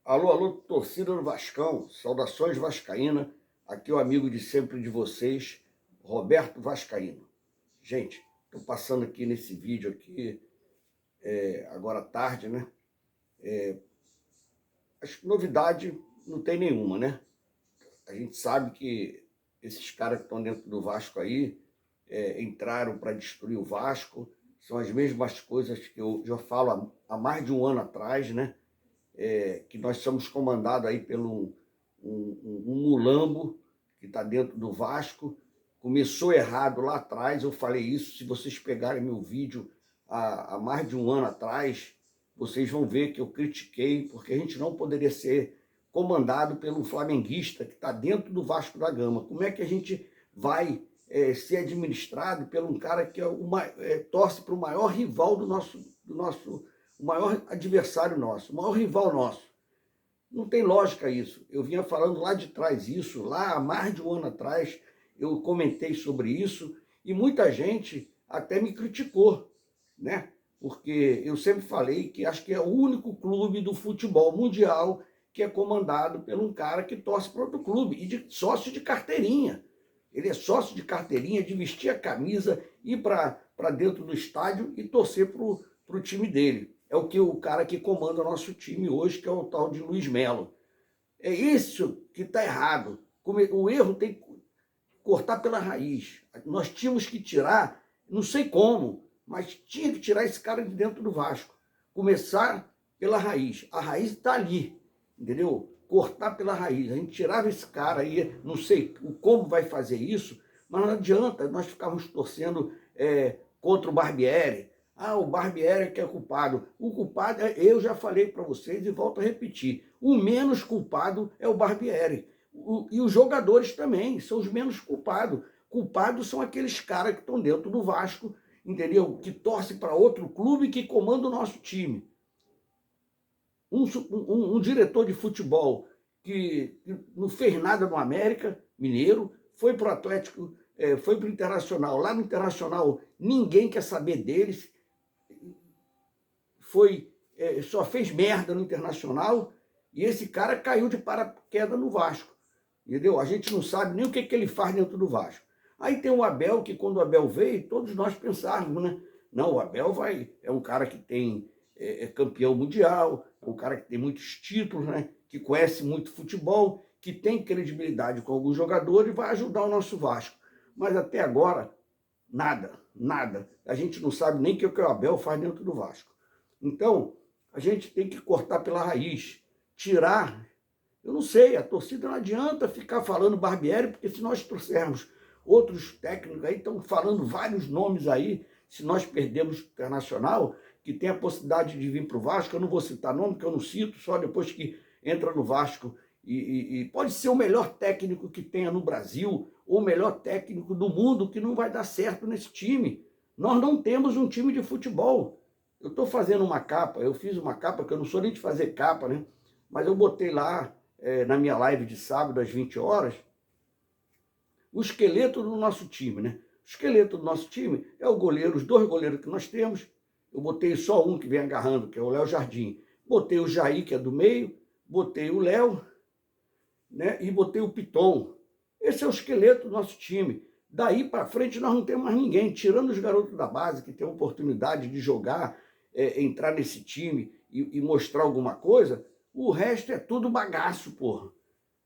Alô, alô, torcida do Vascão, saudações vascaína, aqui é o amigo de sempre de vocês, Roberto Vascaíno. Gente, estou passando aqui nesse vídeo aqui, agora à tarde, né? Acho que novidade não tem nenhuma, né? A gente sabe que esses caras que estão dentro do Vasco aí entraram para destruir o Vasco, são as mesmas coisas que eu já falo há mais de um ano atrás, né? Que nós somos comandados aí pelo um mulambo que está dentro do Vasco. Começou errado lá atrás, eu falei isso, se vocês pegarem meu vídeo há mais de um ano atrás, vocês vão ver que eu critiquei, porque a gente não poderia ser comandado pelo flamenguista que está dentro do Vasco da Gama. Como é que a gente vai ser administrado por um cara que torce para o maior rival do nosso o maior adversário nosso, o maior rival nosso? Não tem lógica isso. Eu vinha falando lá de trás isso, lá há mais de um ano atrás, eu comentei sobre isso e muita gente até me criticou, né? Porque eu sempre falei que acho que é o único clube do futebol mundial que é comandado por um cara que torce para outro clube, e de sócio de carteirinha. Ele é sócio de carteirinha, de vestir a camisa, ir para dentro do estádio e torcer para o time dele. É o cara que comanda o nosso time hoje, que é o tal de Luiz Melo. É isso que está errado. O erro tem que cortar pela raiz. Nós tínhamos que tirar, não sei como, mas tinha que tirar esse cara de dentro do Vasco. Começar pela raiz. A raiz está ali, entendeu? Cortar pela raiz. A gente tirava esse cara aí, não sei como vai fazer isso, mas não adianta nós ficarmos torcendo contra o Barbieri. Ah, o Barbieri que é culpado. O culpado, eu já falei para vocês e volto a repetir, o menos culpado é o Barbieri. E os jogadores também são os menos culpados. Culpados são aqueles caras que estão dentro do Vasco, entendeu? Que torcem para outro clube que comanda o nosso time. Um diretor de futebol que não fez nada no América Mineiro, foi para o Atlético, foi para o Internacional. Lá no Internacional ninguém quer saber deles, só fez merda no Internacional, e esse cara caiu de paraquedas no Vasco, entendeu? A gente não sabe nem o que ele faz dentro do Vasco. Aí tem o Abel, que quando o Abel veio, todos nós pensávamos, né? Não, o Abel é um cara que é campeão mundial, é um cara que tem muitos títulos, né? Que conhece muito futebol, que tem credibilidade com alguns jogadores e vai ajudar o nosso Vasco. Mas até agora, nada, nada. A gente não sabe nem o que o Abel faz dentro do Vasco. Então, a gente tem que cortar pela raiz, tirar. Eu não sei, a torcida não adianta ficar falando Barbieri, porque se nós trouxermos outros técnicos aí, estão falando vários nomes aí, se nós perdemos o Internacional, que tem a possibilidade de vir para o Vasco, eu não vou citar nome, que eu não cito, só depois que entra no Vasco, e pode ser o melhor técnico que tenha no Brasil, ou o melhor técnico do mundo, que não vai dar certo nesse time. Nós não temos um time de futebol. Eu estou fazendo uma capa, eu fiz uma capa, que eu não sou nem de fazer capa, né? Mas eu botei lá, na minha live de sábado, às 20 horas, o esqueleto do nosso time, né? O esqueleto do nosso time é o goleiro, os dois goleiros que nós temos. Eu botei só um que vem agarrando, que é o Léo Jardim. Botei o Jair, que é do meio, botei o Léo, né? E botei o Piton. Esse é o esqueleto do nosso time. Daí para frente nós não temos mais ninguém, tirando os garotos da base que têm a oportunidade de jogar, entrar nesse time e mostrar alguma coisa. O resto é tudo bagaço, porra.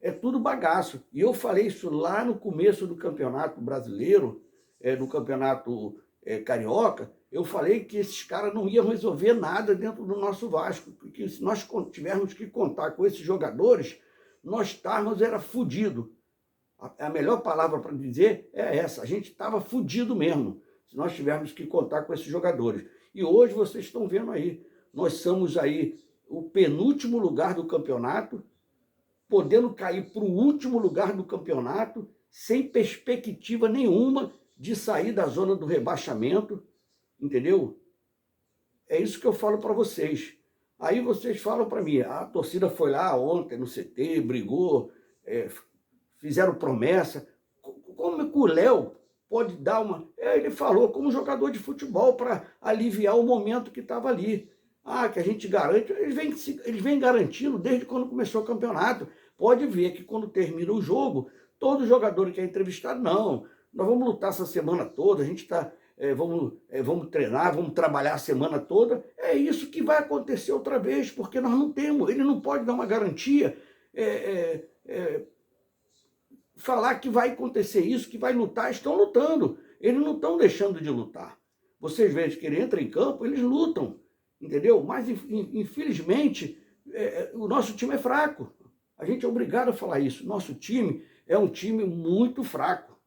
É tudo bagaço. E eu falei isso lá no começo do campeonato brasileiro, no campeonato carioca. Eu falei que esses caras não iam resolver nada dentro do nosso Vasco, porque se nós tivermos que contar com esses jogadores, nós estávamos fudido. A melhor palavra para dizer é essa, a gente estava fudido mesmo, se nós tivermos que contar com esses jogadores. E hoje vocês estão vendo aí, nós somos aí o penúltimo lugar do campeonato, podendo cair para o último lugar do campeonato, sem perspectiva nenhuma de sair da zona do rebaixamento, entendeu? É isso que eu falo para vocês. Aí vocês falam para mim, a torcida foi lá ontem no CT, brigou, fizeram promessa. Como que o Léo pode dar uma... Ele falou como jogador de futebol para aliviar o momento que estava ali. que a gente garante, eles vêm garantindo desde quando começou o campeonato. Pode ver que quando termina o jogo, todo jogador que é entrevistado, não, nós vamos lutar essa semana toda, a gente está, vamos treinar, vamos trabalhar a semana toda. É isso que vai acontecer outra vez, porque nós não temos, ele não pode dar uma garantia, falar que vai acontecer isso, que vai lutar, estão lutando. Eles não estão deixando de lutar. Vocês veem que ele entra em campo, eles lutam, entendeu? Mas, infelizmente, o nosso time é fraco. A gente é obrigado a falar isso. Nosso time é um time muito fraco,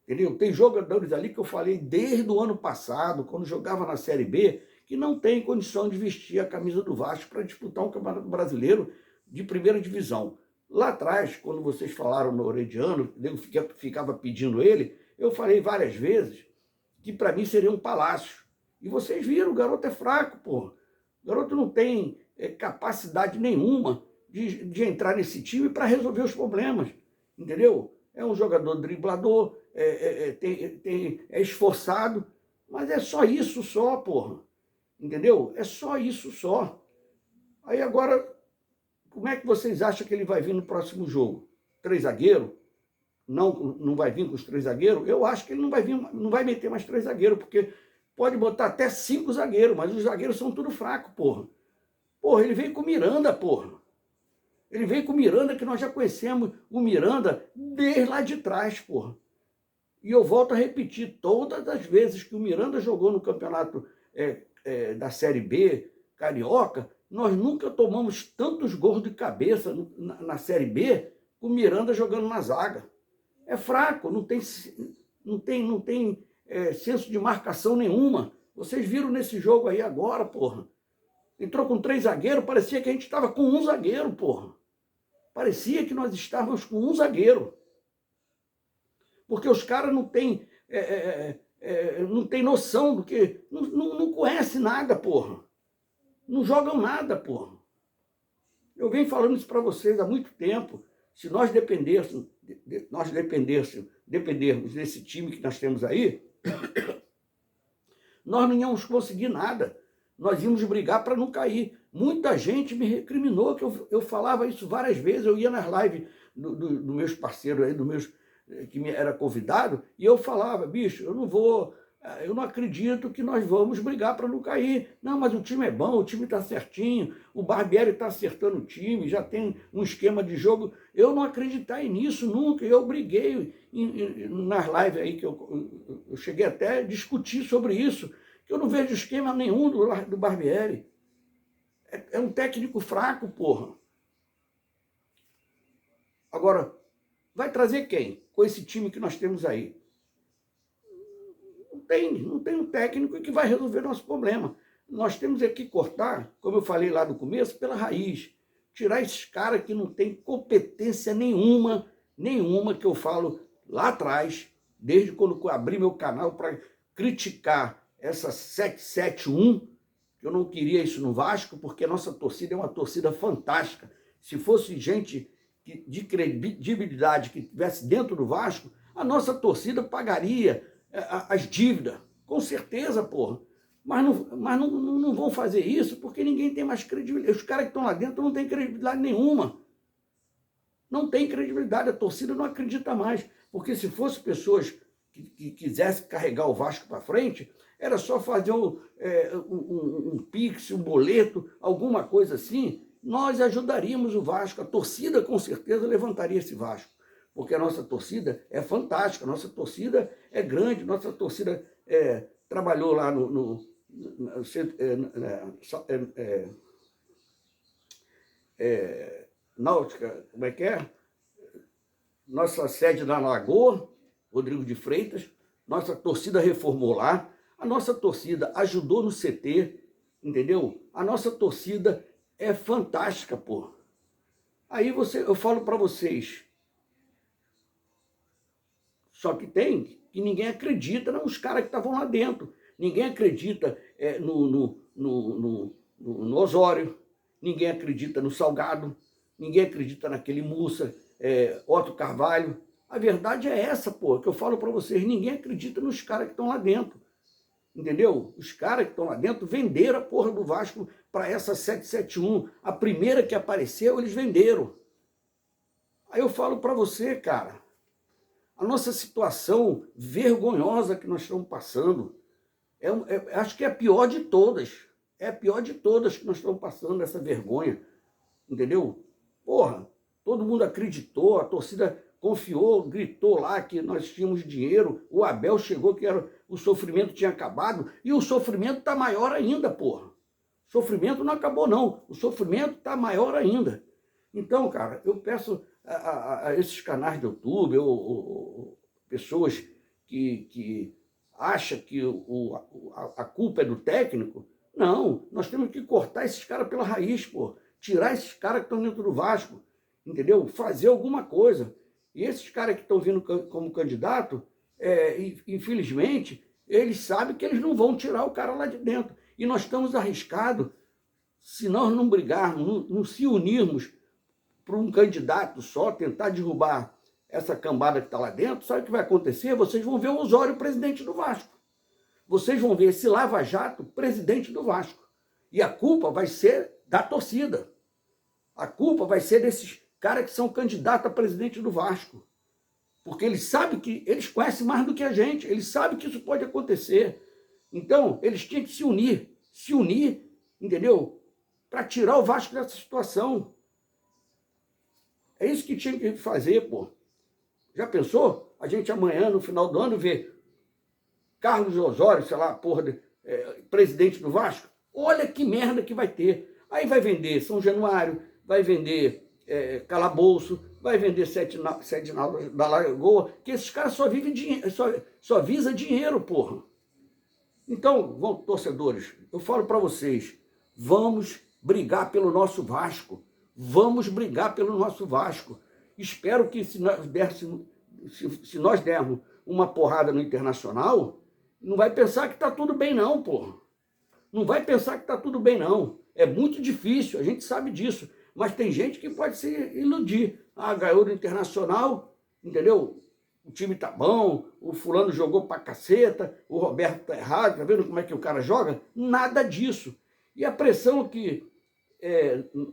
entendeu? Tem jogadores ali que eu falei desde o ano passado, quando jogava na Série B, que não tem condição de vestir a camisa do Vasco para disputar um campeonato brasileiro de primeira divisão. Lá atrás, quando vocês falaram no Orediano, eu ficava pedindo ele, eu falei várias vezes que para mim seria um palácio. E vocês viram, o garoto é fraco, pô. O garoto não tem capacidade nenhuma de entrar nesse time para resolver os problemas, entendeu? É um jogador driblador, é esforçado, mas é só isso só, porra. Entendeu? É só isso só. Aí agora, como é que vocês acham que ele vai vir no próximo jogo? 3 zagueiros? Não vai vir com os 3 zagueiros? Eu acho que ele não vai meter mais 3 zagueiros, porque pode botar até 5 zagueiros, mas os zagueiros são tudo fracos, porra. Porra, ele veio com o Miranda, porra. Ele veio com o Miranda, que nós já conhecemos o Miranda desde lá de trás, porra. E eu volto a repetir, todas as vezes que o Miranda jogou no campeonato da Série B, Carioca, nós nunca tomamos tantos gols de cabeça na Série B com o Miranda jogando na zaga. É fraco, não tem senso de marcação nenhuma. Vocês viram nesse jogo aí agora, porra. Entrou com 3 zagueiros, parecia que a gente estava com 1 zagueiro, porra. Parecia que nós estávamos com 1 zagueiro. Porque os caras não têm noção do que... Não conhecem nada, porra. Não jogam nada, porra. Eu venho falando isso para vocês há muito tempo. Se nós dependermos desse time que nós temos aí, nós não íamos conseguir nada. Nós íamos brigar para não cair. Muita gente me recriminou que eu falava isso várias vezes. Eu ia nas lives dos meus parceiros aí, que me era convidado, e eu falava, bicho, eu não acredito que nós vamos brigar para não cair. Não, mas o time é bom, o time está certinho, o Barbieri está acertando o time, já tem um esquema de jogo. Eu não acreditei nisso nunca, eu briguei nas lives aí, que eu cheguei até a discutir sobre isso, que eu não vejo esquema nenhum do Barbieri. É um técnico fraco, porra. Agora, vai trazer quem? Com esse time que nós temos aí. Não tem um técnico que vai resolver nosso problema. Nós temos que cortar, como eu falei lá no começo, pela raiz. Tirar esses caras que não têm competência nenhuma, que eu falo lá atrás, desde quando eu abri meu canal para criticar essa 771, que eu não queria isso no Vasco, porque a nossa torcida é uma torcida fantástica. Se fosse gente de credibilidade que estivesse dentro do Vasco, a nossa torcida pagaria as dívidas, com certeza, porra. Mas não vão fazer isso porque ninguém tem mais credibilidade. Os caras que estão lá dentro não têm credibilidade nenhuma. Não tem credibilidade, a torcida não acredita mais. Porque se fossem pessoas que quisessem carregar o Vasco para frente, era só fazer um pix, um boleto, alguma coisa assim, nós ajudaríamos o Vasco. A torcida com certeza levantaria esse Vasco. Porque a nossa torcida é fantástica, a nossa torcida é grande, nossa torcida trabalhou lá Náutica, como é que é? Nossa sede na Lagoa, Rodrigo de Freitas, nossa torcida reformou lá, a nossa torcida ajudou no CT, entendeu? A nossa torcida é fantástica, pô. Aí eu falo para vocês, só que ninguém acredita nos caras que estavam lá dentro. Ninguém acredita no Osório, ninguém acredita no Salgado, ninguém acredita naquele Mussa, Otto Carvalho. A verdade é essa, pô, que eu falo para vocês. Ninguém acredita nos caras que estão lá dentro. entendeu? Os caras que estão lá dentro venderam a porra do Vasco para essa 771. A primeira que apareceu, eles venderam. Aí eu falo para você, cara, a nossa situação vergonhosa que nós estamos passando, acho que é a pior de todas. É a pior de todas que nós estamos passando, essa vergonha, entendeu? Porra, todo mundo acreditou, a torcida confiou, gritou lá que nós tínhamos dinheiro, o Abel chegou que o sofrimento tinha acabado, e o sofrimento está maior ainda, porra. O sofrimento não acabou, não. O sofrimento está maior ainda. Então, cara, eu peço a esses canais de YouTube, ou pessoas que acham que a culpa é do técnico. Não, nós temos que cortar esses caras pela raiz, pô. Tirar esses caras que estão dentro do Vasco, entendeu? Fazer alguma coisa. E esses caras que estão vindo como candidato, infelizmente, eles sabem que eles não vão tirar o cara lá de dentro. E nós estamos arriscados, se nós não brigarmos, não se unirmos para um candidato só, tentar derrubar essa cambada que está lá dentro, sabe o que vai acontecer? Vocês vão ver o Osório presidente do Vasco. Vocês vão ver esse lava-jato presidente do Vasco. E a culpa vai ser da torcida. A culpa vai ser desses caras que são candidatos a presidente do Vasco. Porque eles sabem que eles conhecem mais do que a gente. Eles sabem que isso pode acontecer. Então, eles tinham que se unir, entendeu? Para tirar o Vasco dessa situação. É isso que tinha que fazer, pô. Já pensou? A gente amanhã, no final do ano, vê Carlos Osório, sei lá, porra, presidente do Vasco. Olha que merda que vai ter. Aí vai vender São Januário, vai vender Calabouço, vai vender Sete da Lagoa, que esses caras só vivem dinheiro, só visa dinheiro, porra. Então, torcedores, eu falo para vocês, vamos brigar pelo nosso Vasco. Vamos brigar pelo nosso Vasco. Espero que se nós dermos uma porrada no Internacional, não vai pensar que está tudo bem não, porra. Não vai pensar que está tudo bem não. É muito difícil, a gente sabe disso. Mas tem gente que pode se iludir. Ah, ganhou do Internacional, entendeu? O time tá bom, o fulano jogou pra caceta, o Roberto tá errado, tá vendo como é que o cara joga? Nada disso. E a pressão que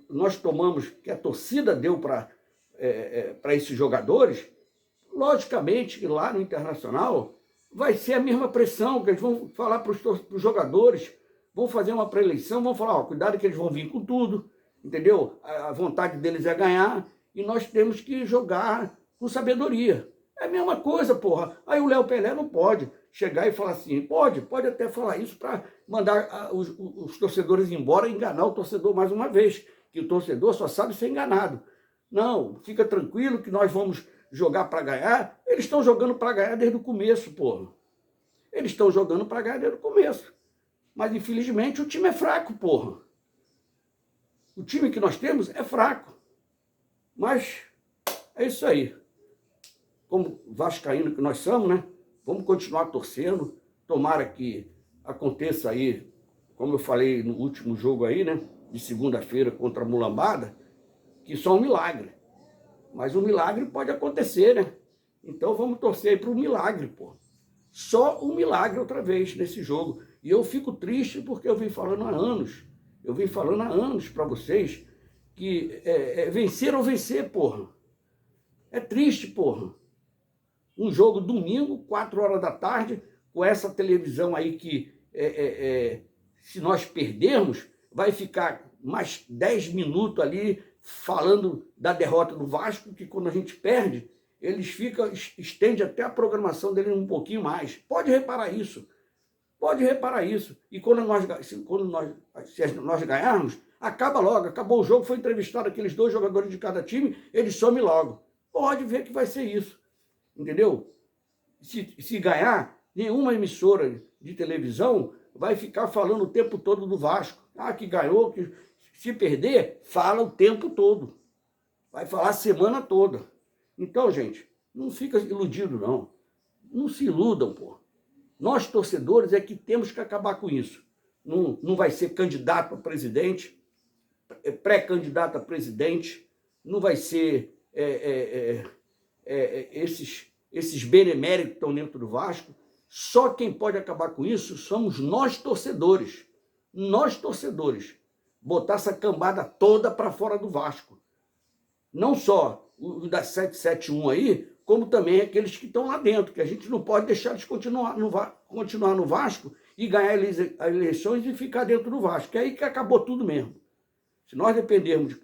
nós tomamos, que a torcida deu para esses jogadores, logicamente que lá no Internacional vai ser a mesma pressão, que eles vão falar para os jogadores, vão fazer uma pré-eleição, vão falar, ó, cuidado que eles vão vir com tudo, entendeu? A vontade deles é ganhar, e nós temos que jogar com sabedoria. É a mesma coisa, porra. Aí o Léo Pelé não pode chegar e falar assim, pode até falar isso para mandar os torcedores embora e enganar o torcedor mais uma vez, que o torcedor só sabe ser enganado. Não, fica tranquilo que nós vamos jogar para ganhar. Eles estão jogando para ganhar desde o começo, porra. Eles estão jogando para ganhar desde o começo. Mas, infelizmente, o time é fraco, porra. O time que nós temos é fraco. Mas é isso aí. Como vascaíno que nós somos, né? Vamos continuar torcendo. Tomara que aconteça aí, como eu falei no último jogo aí, né? De segunda-feira contra a Mulambada, que só um milagre. Mas um milagre pode acontecer, né? Então vamos torcer aí para o milagre, pô. Só um milagre outra vez nesse jogo. E eu fico triste porque eu vim falando há anos. Eu vim falando há anos para vocês que vencer ou vencer, porra. É triste, porra. Um jogo domingo, 4 horas da tarde, com essa televisão aí que, se nós perdermos, vai ficar mais 10 minutos ali falando da derrota do Vasco, que quando a gente perde, eles estende até a programação dele um pouquinho mais. Pode reparar isso. Pode reparar isso. E se nós ganharmos, acaba logo. Acabou o jogo, foi entrevistado aqueles 2 jogadores de cada time, eles somem logo. Pode ver que vai ser isso. Entendeu? Se ganhar, nenhuma emissora de televisão vai ficar falando o tempo todo do Vasco. Ah, que ganhou, que se perder, fala o tempo todo. Vai falar a semana toda. Então, gente, não fica iludido, não. Não se iludam, pô. Nós, torcedores, é que temos que acabar com isso. Não vai ser candidato a presidente, pré-candidato a presidente, não vai ser esses beneméritos que estão dentro do Vasco. Só quem pode acabar com isso somos nós torcedores. Nós torcedores. Botar essa cambada toda para fora do Vasco. Não só o da 771 aí, como também aqueles que estão lá dentro, que a gente não pode deixar eles continuar no Vasco e ganhar eleições e ficar dentro do Vasco, que é aí que acabou tudo mesmo. Se nós dependermos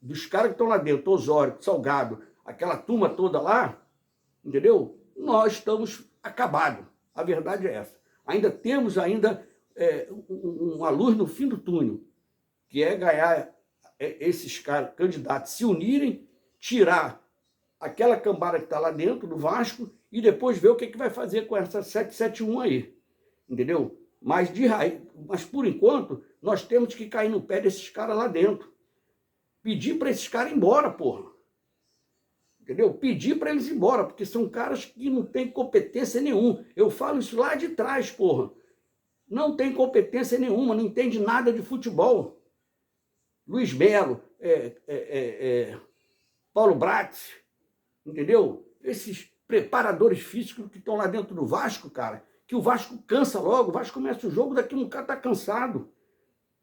dos caras que estão lá dentro, Osório, Salgado, aquela turma toda lá, entendeu? Nós estamos acabados. A verdade é essa. Ainda temos uma luz no fim do túnel, que é ganhar esses caras, candidatos, se unirem, tirar aquela cambada que está lá dentro do Vasco e depois ver o que vai fazer com essa 771 aí. Entendeu? Mas por enquanto, nós temos que cair no pé desses caras lá dentro. Pedir para esses caras ir embora, porra. Entendeu? Pedir para eles ir embora, porque são caras que não têm competência nenhuma. Eu falo isso lá de trás, porra. Não tem competência nenhuma, não entende nada de futebol. Luiz Melo, Paulo Bratz, entendeu? Esses preparadores físicos que estão lá dentro do Vasco, cara, que o Vasco cansa logo, o Vasco começa o jogo, daqui um cara tá cansado.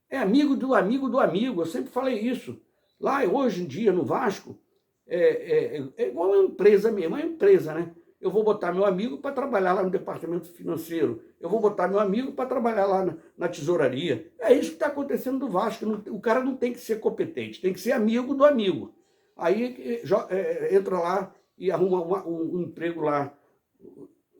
É amigo do amigo do amigo, eu sempre falei isso. Lá, hoje em dia, no Vasco, é igual uma empresa mesmo, é uma empresa, né? Eu vou botar meu amigo para trabalhar lá no departamento financeiro, eu vou botar meu amigo para trabalhar lá na tesouraria. É isso que está acontecendo no Vasco. O cara não tem que ser competente, tem que ser amigo do amigo. Aí entra lá e arruma um emprego lá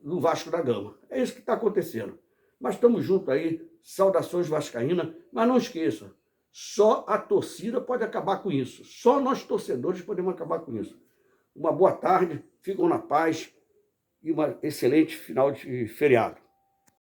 no Vasco da Gama. É isso que está acontecendo. Mas estamos juntos aí, saudações vascaínas, mas não esqueça, só a torcida pode acabar com isso. Só nós torcedores podemos acabar com isso. Uma boa tarde, ficam na paz e um excelente final de feriado.